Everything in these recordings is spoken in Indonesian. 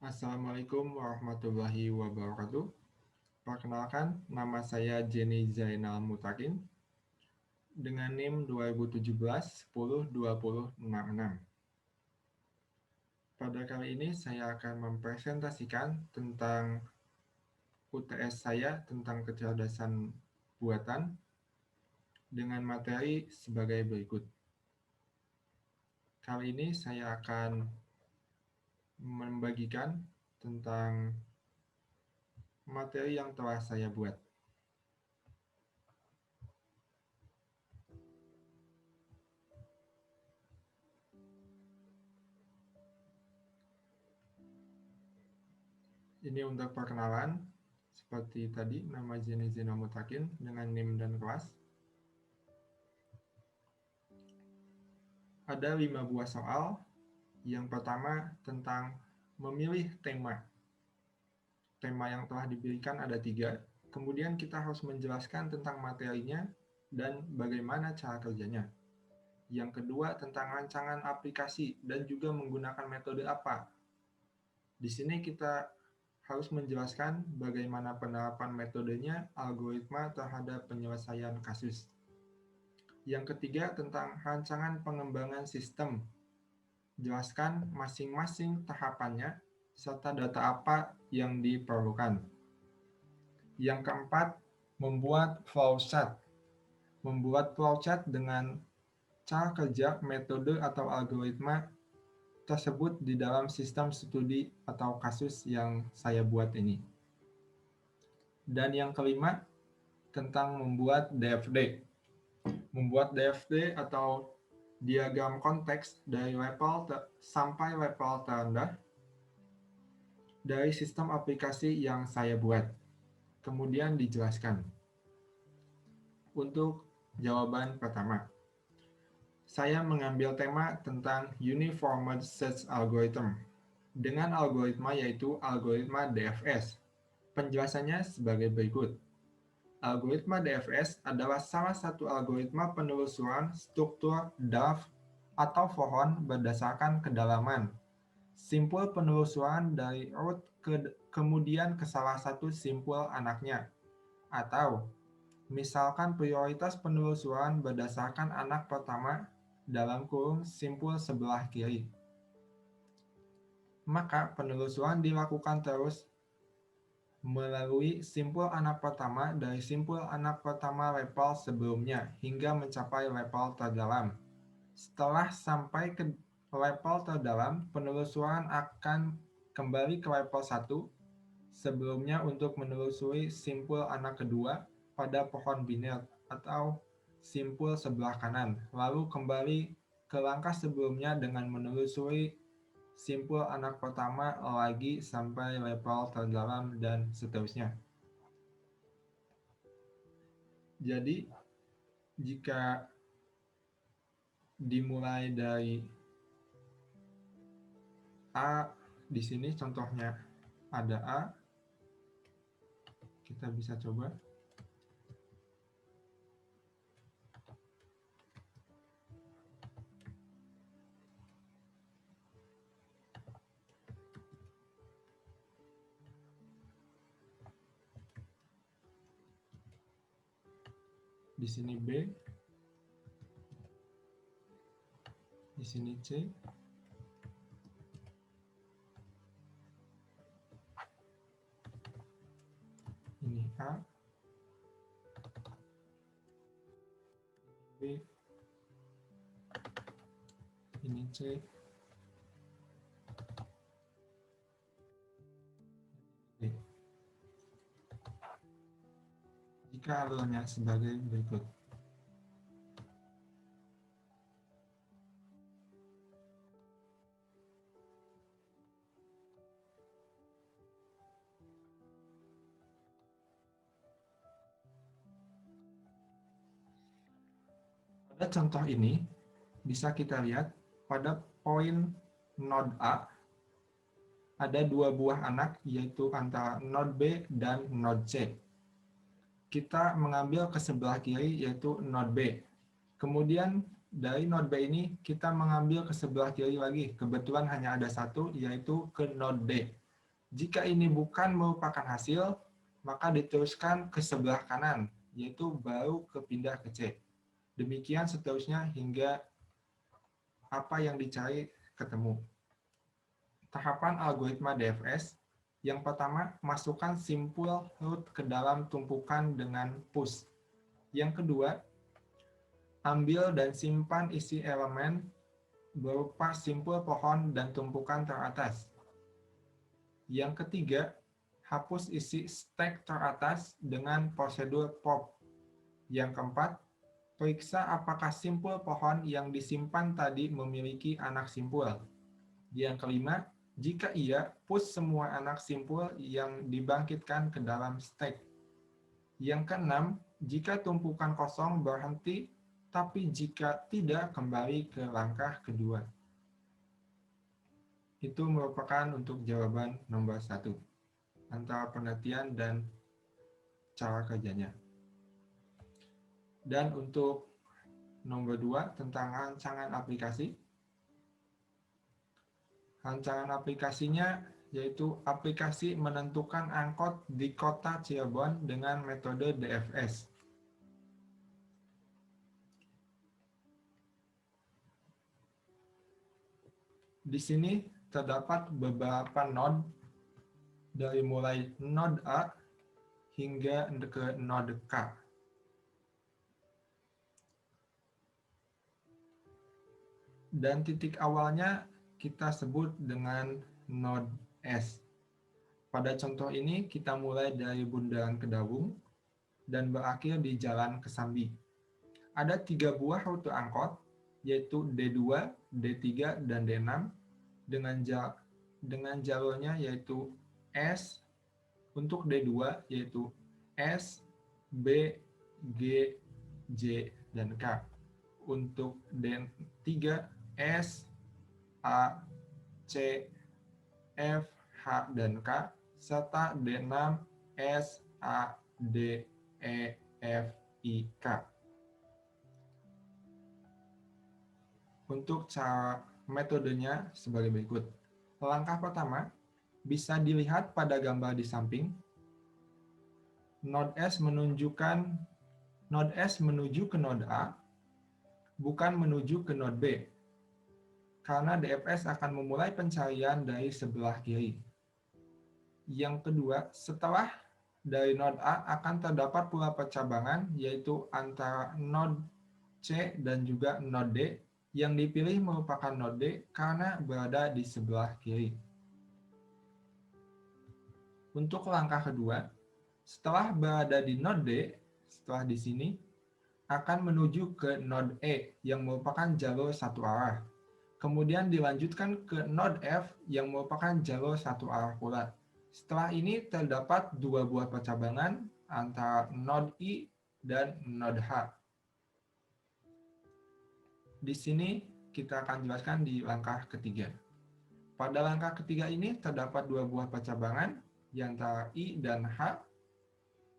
Assalamualaikum warahmatullahi wabarakatuh. Perkenalkan, nama saya Jenny Zainal Mutakin dengan NIM 2017 10 20 66. Pada kali ini saya akan mempresentasikan tentang UTS saya tentang kecerdasan buatan dengan materi sebagai berikut. Kali ini saya akan membagikan tentang materi yang telah saya buat. Ini untuk perkenalan, seperti tadi, nama Jenny Zainal Mutakin dengan NIM dan kelas. Ada 5 buah soal. Yang pertama tentang memilih tema. Tema yang telah diberikan ada 3. Kemudian kita harus menjelaskan tentang materinya dan bagaimana cara kerjanya. Yang kedua tentang rancangan aplikasi dan juga menggunakan metode apa. Di sini kita harus menjelaskan bagaimana penerapan metodenya, algoritma terhadap penyelesaian kasus. Yang ketiga tentang rancangan pengembangan sistem. Jelaskan masing-masing tahapannya serta data apa yang diperlukan. Yang keempat, membuat flowchart. Membuat flowchart dengan cara kerja, metode atau algoritma tersebut di dalam sistem studi atau kasus yang saya buat ini. Dan yang kelima, tentang membuat DFD. Membuat DFD atau diagram konteks dari level sampai level terendah dari sistem aplikasi yang saya buat. Kemudian dijelaskan. Untuk jawaban pertama, saya mengambil tema tentang Uniformed Search Algorithm dengan algoritma yaitu algoritma DFS. Penjelasannya sebagai berikut. Algoritma DFS adalah salah satu algoritma penelusuran struktur DAF atau pohon berdasarkan kedalaman. Simpul penelusuran dari root kemudian ke salah satu simpul anaknya. Atau, misalkan prioritas penelusuran berdasarkan anak pertama dalam kurung simpul sebelah kiri. Maka penelusuran dilakukan terus melalui simpul anak pertama dari simpul anak pertama level sebelumnya hingga mencapai level terdalam. Setelah sampai ke level terdalam, penelusuran akan kembali ke level 1 sebelumnya untuk menelusuri simpul anak kedua pada pohon biner atau simpul sebelah kanan, lalu kembali ke langkah sebelumnya dengan menelusuri simpul anak pertama lagi sampai level terdalam dan seterusnya. Jadi, jika dimulai dari A, di sini contohnya ada A, kita bisa coba. Di sini B, di sini C, ini A, B, ini C, D. Jika alurnya sebagai berikut. Pada contoh ini, bisa kita lihat pada poin node A, ada 2 buah anak, yaitu antara node B dan node C. Kita mengambil ke sebelah kiri, yaitu node B. Kemudian dari node B ini, kita mengambil ke sebelah kiri lagi. Kebetulan hanya ada 1, yaitu ke node D. Jika ini bukan merupakan hasil, maka diteruskan ke sebelah kanan, yaitu baru kepindah ke C. Demikian seterusnya hingga apa yang dicari ketemu. Tahapan algoritma DFS. Yang pertama, masukkan simpul root ke dalam tumpukan dengan push. Yang kedua, ambil dan simpan isi elemen berupa simpul pohon dan tumpukan teratas. Yang ketiga, hapus isi stack teratas dengan prosedur pop. Yang keempat, periksa apakah simpul pohon yang disimpan tadi memiliki anak simpul. Yang kelima, jika iya, push semua anak simpul yang dibangkitkan ke dalam stack. Yang keenam, jika tumpukan kosong berhenti, tapi jika tidak, kembali ke langkah kedua. Itu merupakan untuk jawaban nomor 1, antara pengertian dan cara kerjanya. Dan untuk nomor 2, tentang rancangan aplikasi. Rancangan aplikasinya yaitu aplikasi menentukan angkot di kota Cirebon dengan metode DFS. Di sini terdapat beberapa node dari mulai node A hingga ke node K. Dan titik awalnya kita sebut dengan node S. Pada contoh ini kita mulai dari Bundaran Kedawung dan berakhir di Jalan Kesambi. Ada 3 buah rute angkot, yaitu D2, D3, dan D6 dengan jalurnya yaitu S. Untuk D2 yaitu S, B, G, J, dan K. Untuk D3 S, A, C, F, H, dan K, serta D6 S, A, D, E, F, I, K. Untuk cara metodenya sebagai berikut. Langkah pertama, bisa dilihat pada gambar di samping. Node S menuju ke node A, bukan menuju ke node B. Karena DFS akan memulai pencarian dari sebelah kiri. Yang kedua, setelah dari node A akan terdapat pula percabangan, yaitu antara node C dan juga node D. Yang dipilih merupakan node D karena berada di sebelah kiri. Untuk langkah kedua, setelah berada di node D, setelah di sini, akan menuju ke node E yang merupakan jalur satu arah. Kemudian dilanjutkan ke node F yang merupakan jalur satu arah pula. Setelah ini terdapat 2 buah percabangan antara node I dan node H. Di sini kita akan jelaskan di langkah ketiga. Pada langkah ketiga ini terdapat 2 buah percabangan di antara I dan H.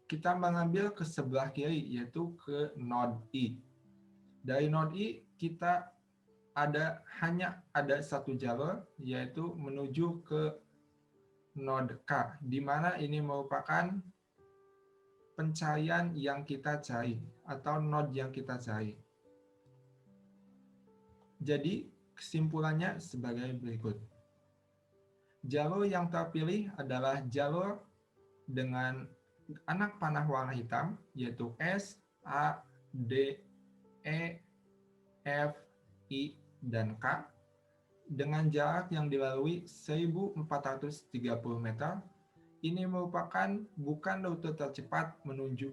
Kita mengambil ke sebelah kiri yaitu ke node I. Dari node I kita hanya ada satu jalur, yaitu menuju ke node K, di mana ini merupakan pencarian yang kita cari, atau node yang kita cari. Jadi, kesimpulannya sebagai berikut. Jalur yang terpilih adalah jalur dengan anak panah warna hitam, yaitu S, A, D, E, F, I, dan K, dengan jarak yang dilalui 1430 meter. Ini merupakan bukan rute tercepat menuju.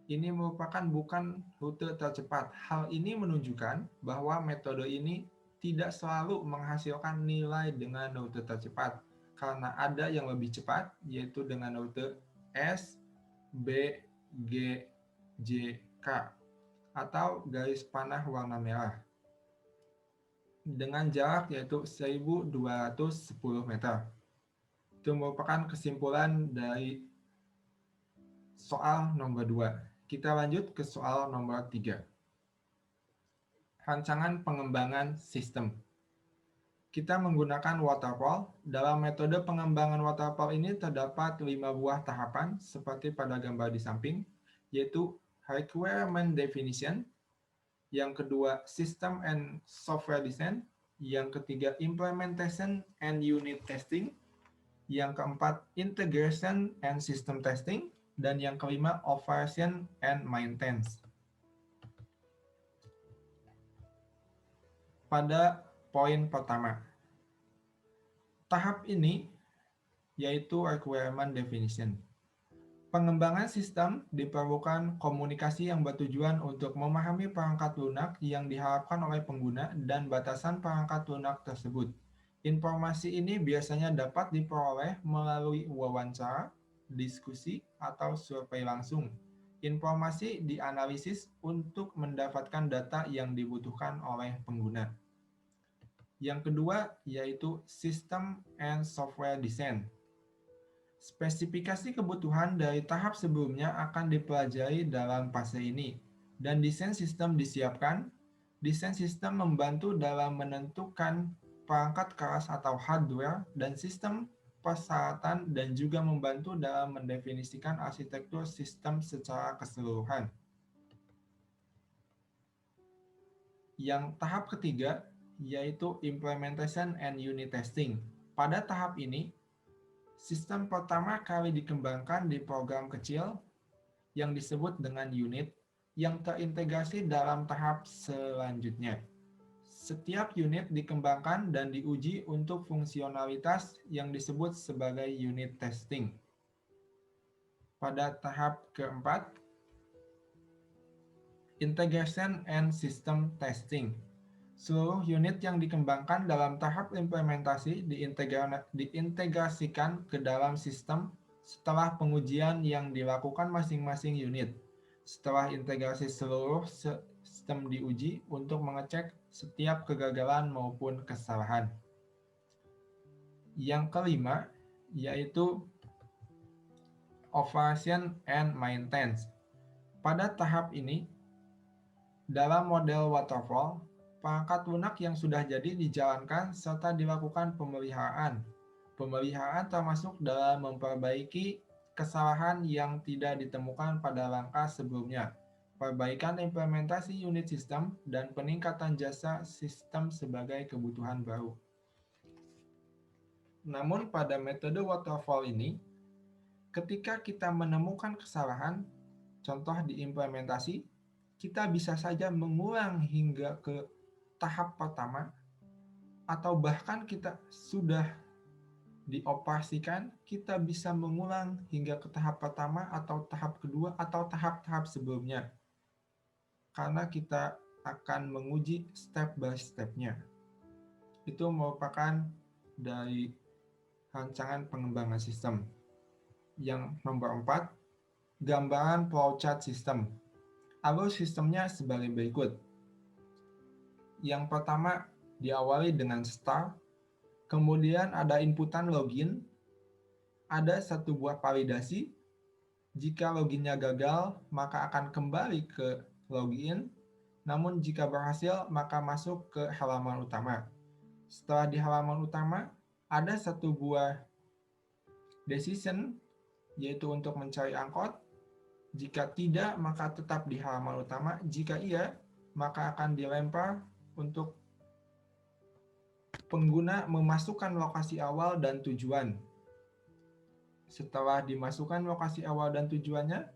Ini merupakan bukan rute tercepat. Hal ini menunjukkan bahwa metode ini tidak selalu menghasilkan nilai dengan rute tercepat, karena ada yang lebih cepat, yaitu dengan rute S, B, G, J, K, atau garis panah warna merah, dengan jarak yaitu 1210 meter. Itu merupakan kesimpulan dari soal nomor 2. Kita lanjut ke soal nomor 3. Rancangan pengembangan sistem. kita menggunakan waterfall. Dalam metode pengembangan waterfall ini terdapat 5 buah tahapan seperti pada gambar di samping, yaitu requirement definition, yang kedua system and software design, yang ketiga implementation and unit testing, yang keempat integration and system testing, dan yang kelima operation and maintenance. Pada poin pertama, tahap ini yaitu requirement definition. Pengembangan sistem diperlukan komunikasi yang bertujuan untuk memahami perangkat lunak yang diharapkan oleh pengguna dan batasan perangkat lunak tersebut. Informasi ini biasanya dapat diperoleh melalui wawancara, diskusi, atau survei langsung. Informasi dianalisis untuk mendapatkan data yang dibutuhkan oleh pengguna. Yang kedua yaitu System and Software Design. Spesifikasi kebutuhan dari tahap sebelumnya akan dipelajari dalam fase ini, dan desain sistem disiapkan. Desain sistem membantu dalam menentukan perangkat keras atau hardware dan sistem persyaratan, dan juga membantu dalam mendefinisikan arsitektur sistem secara keseluruhan. Yang tahap ketiga yaitu implementation and unit testing. Pada tahap ini, sistem pertama kali dikembangkan di program kecil yang disebut dengan unit yang terintegrasi dalam tahap selanjutnya. Setiap unit dikembangkan dan diuji untuk fungsionalitas yang disebut sebagai unit testing. Pada tahap keempat, integration and system testing. Seluruh unit yang dikembangkan dalam tahap implementasi diintegrasikan ke dalam sistem setelah pengujian yang dilakukan masing-masing unit. Setelah integrasi, seluruh sistem diuji untuk mengecek setiap kegagalan maupun kesalahan. Yang kelima yaitu operation and maintenance. Pada tahap ini, dalam model waterfall, perangkat lunak yang sudah jadi dijalankan serta dilakukan pemeliharaan. Pemeliharaan termasuk dalam memperbaiki kesalahan yang tidak ditemukan pada langkah sebelumnya, perbaikan implementasi unit sistem, dan peningkatan jasa sistem sebagai kebutuhan baru. Namun pada metode waterfall ini, ketika kita menemukan kesalahan, contoh di implementasi, kita bisa saja mengulang hingga ke tahap pertama, atau bahkan kita sudah dioperasikan, kita bisa mengulang hingga ke tahap pertama atau tahap kedua atau tahap-tahap sebelumnya. Karena kita akan menguji step by step-nya. Itu merupakan dari rancangan pengembangan sistem. Yang nomor 4, gambaran flowchart sistem. Alur sistemnya sebagai berikut. Yang pertama diawali dengan start, kemudian ada inputan login, ada satu buah validasi. Jika loginnya gagal, maka akan kembali ke login, namun jika berhasil, maka masuk ke halaman utama. Setelah di halaman utama, ada satu buah decision, yaitu untuk mencari angkot. Jika tidak, maka tetap di halaman utama. Jika iya, maka akan dilempar untuk pengguna memasukkan lokasi awal dan tujuan. Setelah dimasukkan lokasi awal dan tujuannya,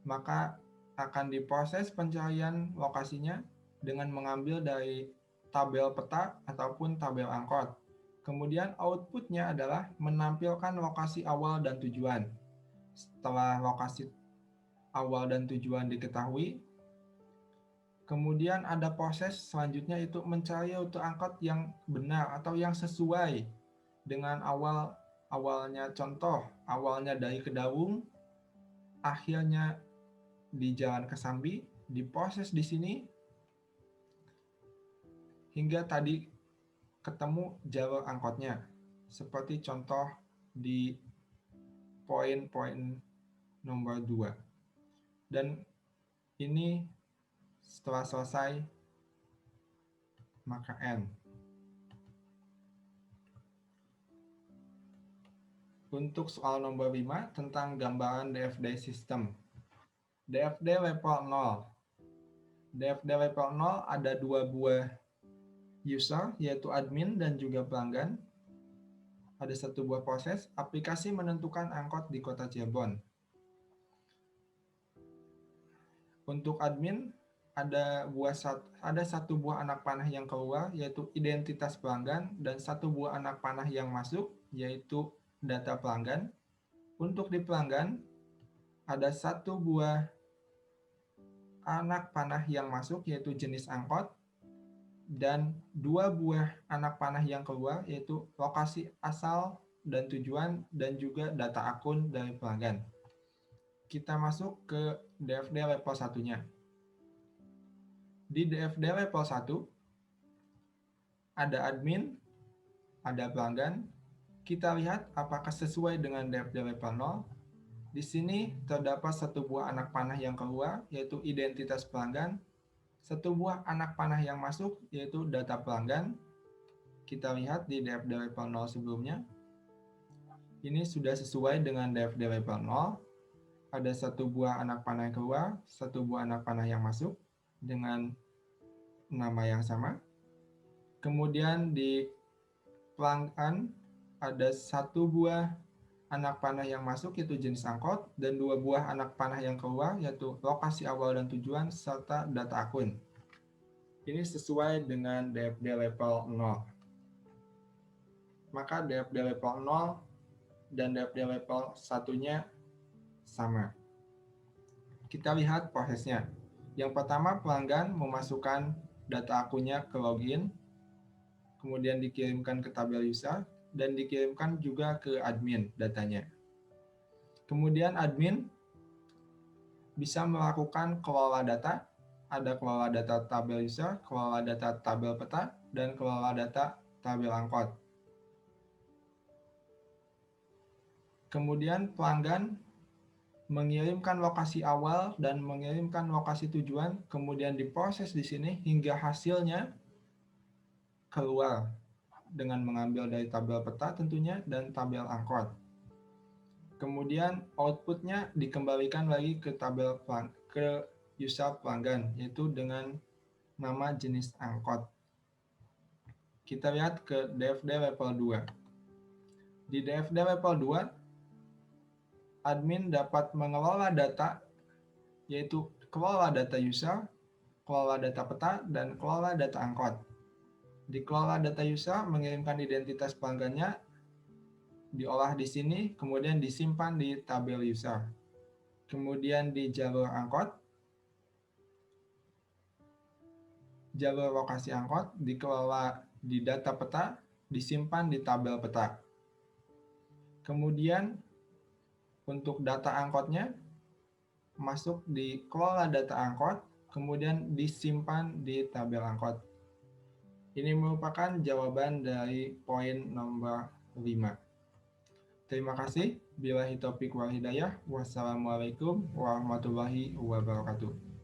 maka akan diproses pencarian lokasinya dengan mengambil dari tabel peta ataupun tabel angkot. Kemudian outputnya adalah menampilkan lokasi awal dan tujuan. Setelah lokasi awal dan tujuan diketahui, kemudian ada proses selanjutnya, itu mencari rute angkot yang benar atau yang sesuai dengan awalnya. Contoh, awalnya dari Kedaung, akhirnya di Jalan Kesambi, diproses di sini hingga tadi ketemu jalur angkotnya. Seperti contoh di poin-poin nomor 2. Dan ini setelah selesai, maka N. Untuk soal nomor 5 tentang gambaran DFD system. DFD level 0. DFD level 0 ada dua buah user, yaitu admin dan juga pelanggan. Ada satu buah proses, aplikasi menentukan angkot di kota Cirebon. Untuk admin, ada satu buah anak panah yang keluar, yaitu identitas pelanggan, dan satu buah anak panah yang masuk, yaitu data pelanggan. Untuk di pelanggan, ada satu buah anak panah yang masuk, yaitu jenis angkot, dan dua buah anak panah yang keluar, yaitu lokasi asal dan tujuan, dan juga data akun dari pelanggan. Kita masuk ke DFD level 1-nya. Di DFD level 1, ada admin, ada pelanggan. Kita lihat apakah sesuai dengan DFD level 0. Di sini terdapat satu buah anak panah yang keluar, yaitu identitas pelanggan. Satu buah anak panah yang masuk, yaitu data pelanggan. Kita lihat di DFD level 0 sebelumnya. Ini sudah sesuai dengan DFD level 0. Ada satu buah anak panah yang keluar, satu buah anak panah yang masuk dengan nama yang sama. Kemudian di pelanggan ada satu buah anak panah yang masuk, yaitu jenis angkot, dan dua buah anak panah yang keluar, yaitu lokasi awal dan tujuan, serta data akun. Ini sesuai dengan DFD level 0. Maka DFD level 0 dan DFD level 1-nya sama. Kita lihat prosesnya. Yang pertama, pelanggan memasukkan data akunnya ke login, kemudian dikirimkan ke tabel user, dan dikirimkan juga ke admin datanya. Kemudian admin bisa melakukan kelola data. Ada kelola data tabel user, kelola data tabel peta, dan kelola data tabel angkot. Kemudian pelanggan mengirimkan lokasi awal dan mengirimkan lokasi tujuan, kemudian diproses di sini hingga hasilnya keluar dengan mengambil dari tabel peta tentunya dan tabel angkot. Kemudian outputnya dikembalikan lagi ke tabel ke user pelanggan, yaitu dengan nama jenis angkot. Kita lihat ke DFD level 2. Di DFD level 2, admin dapat mengelola data, yaitu kelola data user, kelola data peta, dan kelola data angkot. Di kelola data user, mengirimkan identitas pelanggannya, diolah di sini, kemudian disimpan di tabel user. Kemudian di jalur angkot, jalur lokasi angkot dikelola di data peta, disimpan di tabel peta. Kemudian untuk data angkotnya masuk di kelola data angkot, kemudian disimpan di tabel angkot. Ini merupakan jawaban dari poin nomor 5. Terima kasih. Billahi taufiq wal hidayah. Wassalamualaikum warahmatullahi wabarakatuh.